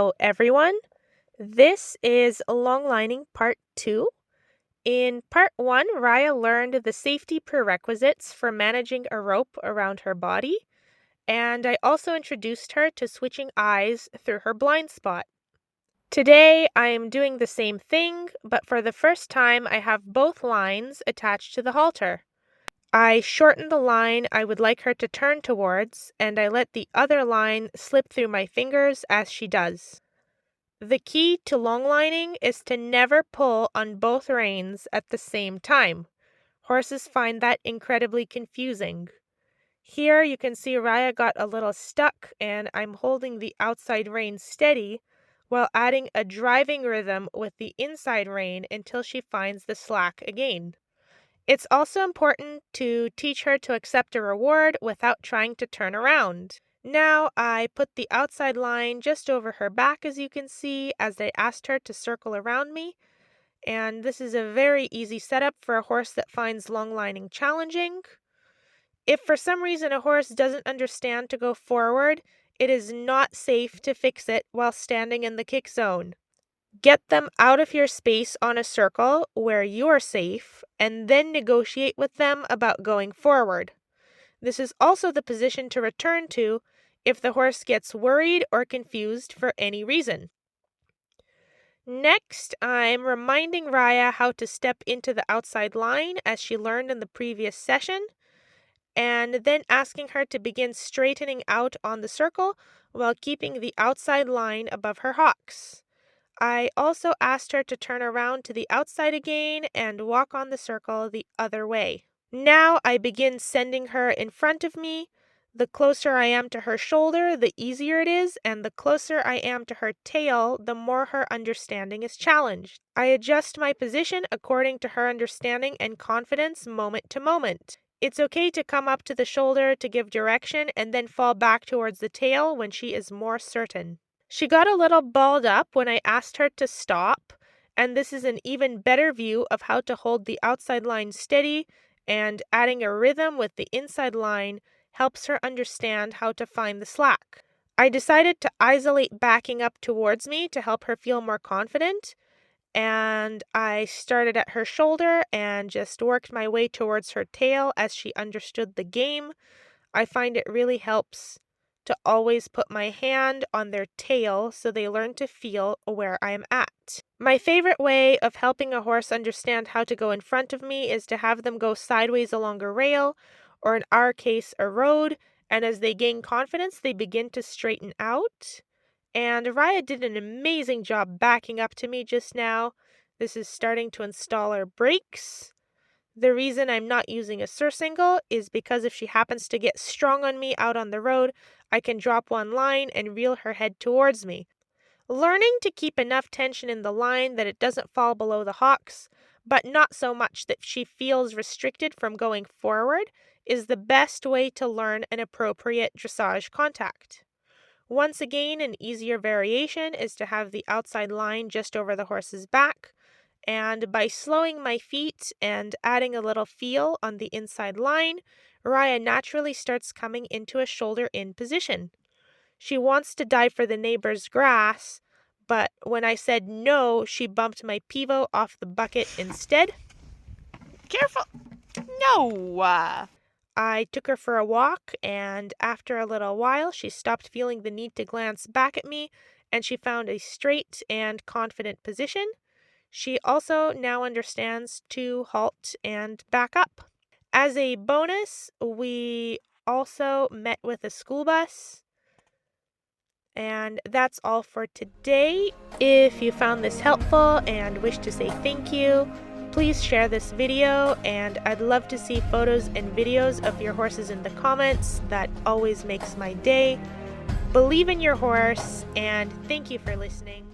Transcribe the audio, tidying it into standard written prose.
Hello, everyone. This is long lining part 2. In part 1, Raya learned the safety prerequisites for managing a rope around her body, and I also introduced her to switching eyes through her blind spot. Today, I am doing the same thing, but for the first time, I have both lines attached to the halter. I shorten the line I would like her to turn towards, and I let the other line slip through my fingers as she does. The key to long lining is to never pull on both reins at the same time. Horses find that incredibly confusing. Here you can see Raya got a little stuck, and I'm holding the outside rein steady while adding a driving rhythm with the inside rein until she finds the slack again. It's also important to teach her to accept a reward without trying to turn around. Now I put the outside line just over her back, as you can see, as I asked her to circle around me. And this is a very easy setup for a horse that finds long lining challenging. If for some reason a horse doesn't understand to go forward, it is not safe to fix it while standing in the kick zone. Get them out of your space on a circle where you're safe, and then negotiate with them about going forward. This is also the position to return to if the horse gets worried or confused for any reason. Next, I'm reminding Raya how to step into the outside line as she learned in the previous session, and then asking her to begin straightening out on the circle while keeping the outside line above her hocks. I also asked her to turn around to the outside again and walk on the circle the other way. Now I begin sending her in front of me. The closer I am to her shoulder, the easier it is, and the closer I am to her tail, the more her understanding is challenged. I adjust my position according to her understanding and confidence moment to moment. It's okay to come up to the shoulder to give direction and then fall back towards the tail when she is more certain. She got a little balled up when I asked her to stop, and this is an even better view of how to hold the outside line steady, and adding a rhythm with the inside line helps her understand how to find the slack. I decided to isolate backing up towards me to help her feel more confident, and I started at her shoulder and just worked my way towards her tail as she understood the game. I find it really helps to always put my hand on their tail so they learn to feel where I am at. My favorite way of helping a horse understand how to go in front of me is to have them go sideways along a rail, or in our case, a road, and as they gain confidence, they begin to straighten out. And Raya did an amazing job backing up to me just now. This is starting to install our brakes. The reason I'm not using a surcingle is because if she happens to get strong on me out on the road, I can drop one line and reel her head towards me. Learning to keep enough tension in the line that it doesn't fall below the hocks, but not so much that she feels restricted from going forward, is the best way to learn an appropriate dressage contact. Once again, an easier variation is to have the outside line just over the horse's back, and by slowing my feet and adding a little feel on the inside line, Raya naturally starts coming into a shoulder-in position. She wants to dive for the neighbor's grass, but when I said no, she bumped my pivot off the bucket instead. Careful! No! I took her for a walk, and after a little while, she stopped feeling the need to glance back at me, and she found a straight and confident position. She also now understands to halt and back up. As a bonus, we also met with a school bus. And that's all for today. If you found this helpful and wish to say thank you, please share this video, and I'd love to see photos and videos of your horses in the comments. That always makes my day. Believe in your horse, and thank you for listening.